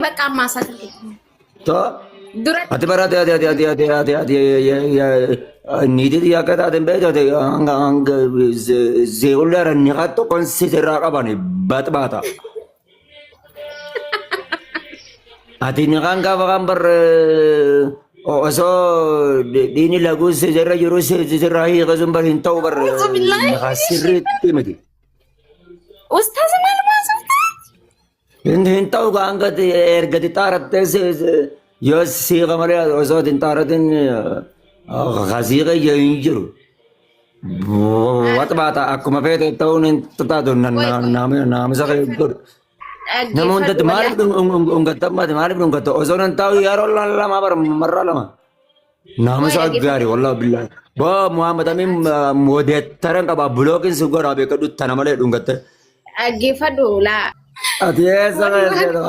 بقى ما سكت تو درت ati barate ati nidi dia kata ati beda ati ang zeular ni kato consider apa nih bata ati ni kan kawan ber so ini lagu sejarah jurus sejarah ini kasumbar hintau ber أعوذ بالله من nakasirit timati أستاذ ما الماسك hintau ka angkat erga di tarat tes yos si kamari so din taratin khasiga yinjuru wat bata aku mapete tahun tatado na sa kay namun tat malib ung gatam malib ung gato ozonan tahu yaro lama bar marra lama nama sa gari wallah billah ba muhammad amin modet tarang ka ba blokin sugar abe ka dut tanamale ung gatte أجيفادو لا ati esa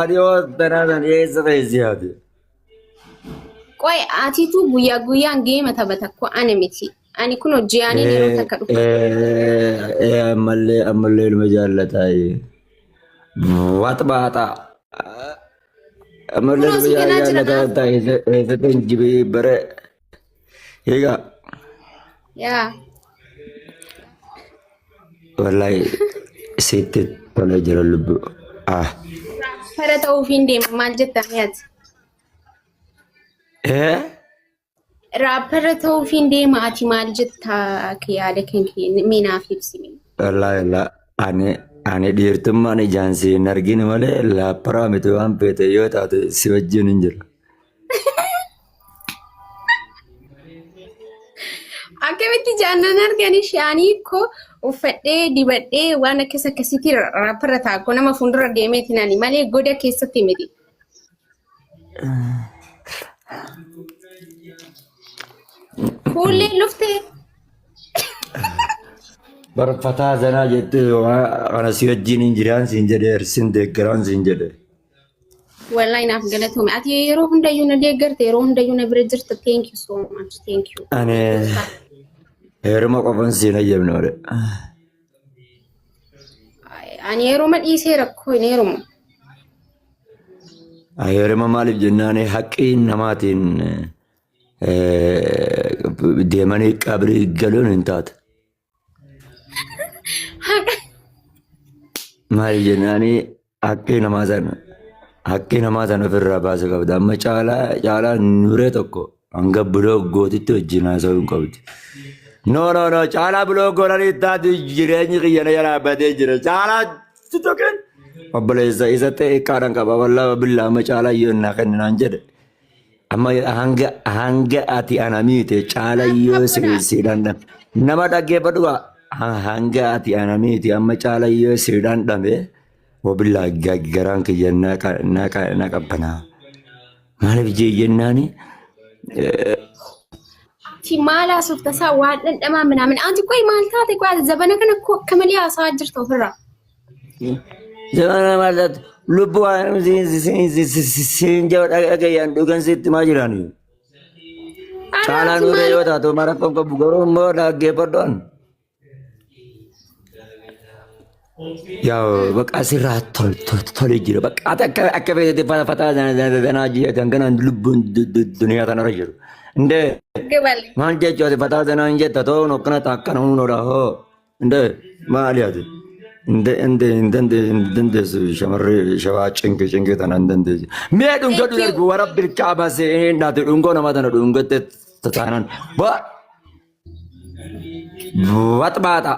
adio tanadan esa ziadi ቆይ አቲቱ ጉያ ጉያን ጌም ተበተኮ አነሚቲ አኒ ኩኖ ጂያኒ ነሮ ተከዱ amalle ilmajallatai wat bata amalle ilmajallatai zeten jibi bare yega ያ wallahi sitit pala jara lubu ፈረተው ፊንዴ ማልጀታ ያዝ rapper ta'uu fi deemaati maal jettaa yaada keenya minaaf ibsimi. Wallahi ani dhiirtummaan ijaan si hin argine malee laapparaa miti waan feete yoo taate si wajjin hin jiru. Akkamitti jaannan argani shaanii koo uffadhee dibadhee waan akkasitti rapper ta'a koo nama fuuldura deemeeti nani malee goda keessatti miti. Fuullee luftee. Barfataa zanaa jettee kana si wajjin hin jiraan siin jedhee ersin deeggaraan siin jedhee. Wallahi naaf galatoome. Ati yeroo hundayyuu na deeggarte yeroo hundayyuu na bira jirta. Thank you so much. Thank you. Ani heeruma qofan siin hayyamne malee. Ani yeroo madhiisee rakkoo hin heerumu. Heeruma maaliif jennaan haqqii namaatiin deemanii qabrii galuun hin taate. Maaliif jennaan haqqii namaa sana ofirraa baasuu qabda. Amma caalaa nuree tokko hanga buloo gootitti wajjin haasa'uu hin qabdi. No caalaa buloo goolanii taatu jireenyi xiyyana jalaa badee jira. Caalaa tokkeen obboleessa isa ta'e qaadhaan qaba. Wallaahi billaa amma caalaa yoo naa kenninaan jedhe. Amma hanga ati ana miite caalaa yoo siidhaan nama dhaggeeffadhu hanga ati ana miite amma caalaa yoo siidhaan dhame wabillaa garaan kiyya na qabbanaa. Maaliif jennaani? Ati maal haasofta isaa waan dhandhamaa minaamin. Ati qoy maal taate qoy zabana kana akka malee haasa'aa jirta ofirraa. Zabana maal taate lubbuu siin jawaa dhagayaan dhugan sitti maa jiraan? Caalaa nuree yoo taatu mara qabu garuu immoo dhaggeeffadhuan. Yaa bakka asirraa tole jira. Bakka ati akka feetee fataa zanaa ji'a kan kanaan lubbuun duniyaa kanarra jiru. Indee maal jechuudha fataa zanaa hin jetta ta'uun akkana akkana hunuudha hoo. Indee maali ati? Dandeessu shamarree shawaa cinqii tana hin dandeessu. Mee dhungoo darbu warra bilchaa baasee naati dhungoo nama tana dhungotte taanaan wat baata.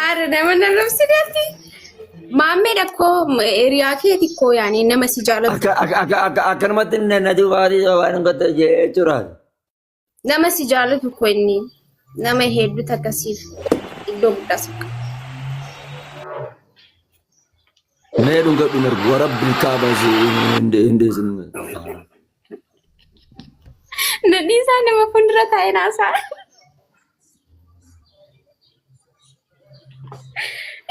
Aare nama narrabsi gati. Maammee dhakkoo hiriyaa keeti koo yaani nama si jaalatu. Akkanumatti nati waan gotte jechuudha. Nama si jaalatu koo inni nama hedduutu akkasiif iddoo guddaa sabqa. Mee dhungoo darbu warra bilchaa baasee hindeessin. Nadhi isaa nama fuuldura taa'ee naasaa.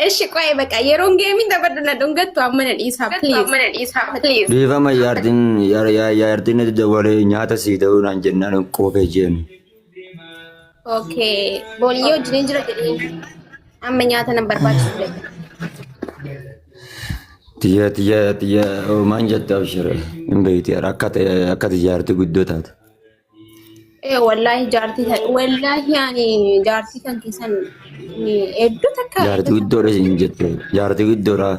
Eshi qoy baka yeroon geemin dabadana dhungattu amma na dhiisaa please. Dhiifama yaartiin dabalee nyaata sii ta'uu naan jennaan qophee jeen. Okay, booliyyoo wajjin jira jedhee amma nyaata nan barbaachisu. tiyya maan jette abshire hin beekti akka tijaarti guddoo taate. Wallahi yani jaartii kan keessan hedduu takka. Jaarti guddoodha isin jette. Jaarti guddoodha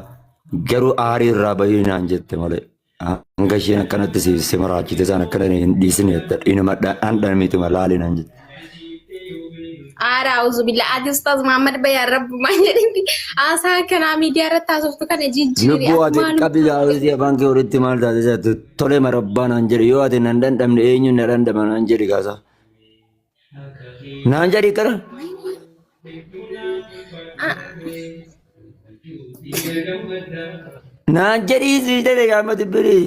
garuu aarii irraa baay'inaan jette malee. Hanga isheen akkanatti si maraachite isaan akkana hin dhiisne inuma dhaan miituma laalinaan jette. Ara auzu billah adi ustaz Muhammad bayan rabbu ma jedhindi asa kana media irratti haasoftu kana jijjiiri Lubbu ati qabila awzi banki walitti maal taate jettu tole marabbaan an jedhi yoo ati nan dandamne eenyu na dandama nan jedhi kaasa. Naan jedhi kara. Naan jedhi si jedhe gaama tibbiri.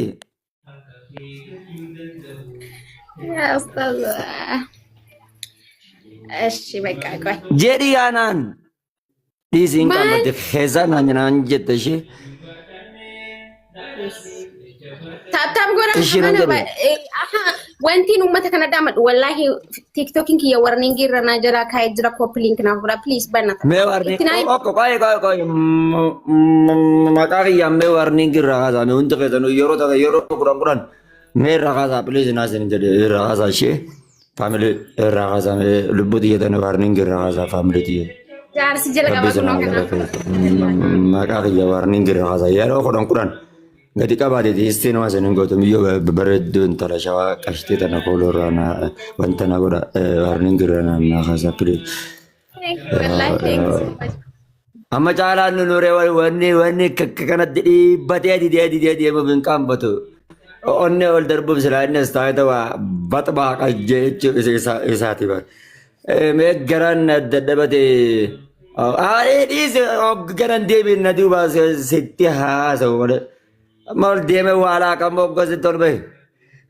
Ya ustaz. እሺ በቃ ቆይ ጀዲ ያናን ዲሲን ቀመት ኸዛን አንናን ጀተሽ ታታም ጎራ አሃ ወንቲን ኡመተ ከነዳመ ወላሂ ቲክቶኪንግ የወርኒንግ ይረና ጀራ ካይጅራ ኮፕ ሊንክ ና ብላ ፕሊዝ በእናትህ ሜ ዋርኒንግ ኦኮ ቆይ ማቃቂያ ሜ ዋርኒንግ ይራዛ ነው እንት ከዘኑ የሮ ቁራን ሜ ራዛ ፕሊዝ ናሰን ጀደ ራዛ ሺ ፋሚሊ ራዛ ልቡት እየተነባርኒንግ ራዛ ፋሚሊ ትየ ጃርስ ጀለጋባቱ ነው ማቃቂያ ዋርኒንግ ራዛ ያሮ ቁራን gadi qabaate dhiistee nama sanin gootum iyyuu bareedduun tala shawaa qashtee tana koolorraa wanta na godha warreen girana na kaasaa pide. Amma caalaan nu nuree wanni kanatti dhiibbatee didee deemuuf hin qaanbatu. Onne ol darbuuf silaa innis taa'ee waa baxbaa qajjee jechuun isaati bara. Mee garaan daddabatee dhiise garan deebiin na duuba sitti haasa'u malee. Mal deeme wala kamu gosi torbe.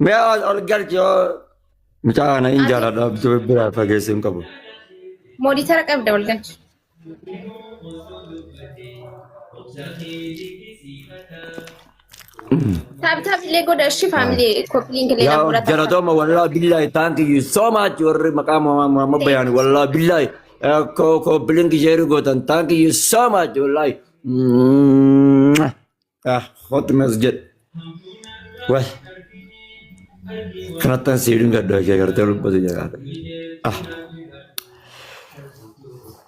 Me ol galcho. Micana injala da berapa gesim kamu. Monitor kam da ol galcho. Tab lego da shi family coupling le na pura. Jara to ma wallahi billahi thank you so much warri maqam ma bayan wallahi billahi ko blink jeru gotan thank you so much wallahi. Hot masjid. Wah. Kenapa sih enggak ada kayak gitu lupa sih Jakarta.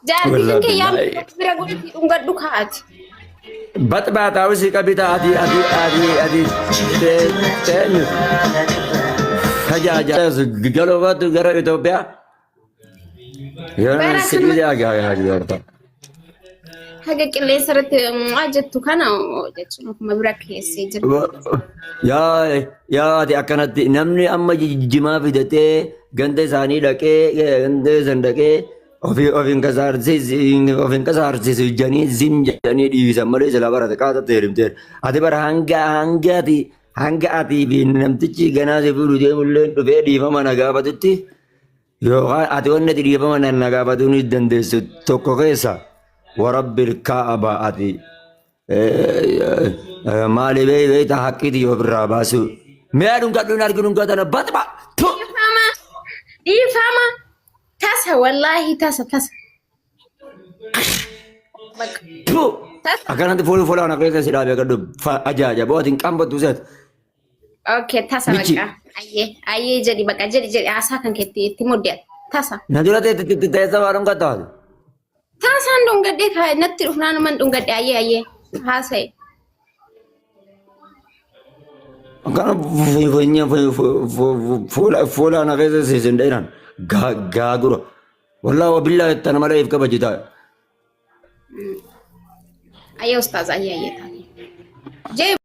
Jadi kan yang beragu enggak dukat. Bat tahu sih kabita adi. Ten. Aja. Kalau waktu gara Ethiopia. Ya sih dia agak Jakarta. Haga kille sarat ajattu kana jechuun kuma bira keessee jira. Yaa ati akkanatti namni amma jimaa fidatee ganda isaanii dhaqee ganda san dhaqee ofiin kasaarsiisu janii zim jedhanii dhiisan malee sila barate qaatattee hidhimteera. Ati bara hanga atii fi namtichi ganaa si fuudhu deemullee dhufee dhiifama na gaafatutti yookaan ati wanni ati dhiifama na gaafatuu ni dandeessu tokko keessa. ورب الكعبة أتي مالي بيت حقيتي وبراباسو ما أدون كاتلون أرجون كاتنا بطبع يفهما تاسا والله تاسا أكان أنت فول أنا كذا سيدا بيكادو أجا بواتين كم بتوزت أوكي تاسا بكا أيه jadi بكا jadi asalkan kita timudnya tasa نجولا تيتا وارم كاتال Tasan dong gede kayak nanti urusan man dong gede aye hasai. Karena punya full anak itu sih sendirian gaguru. Wallah wabillah tanah malah ifka bajita. Ayo ustaz aye tadi.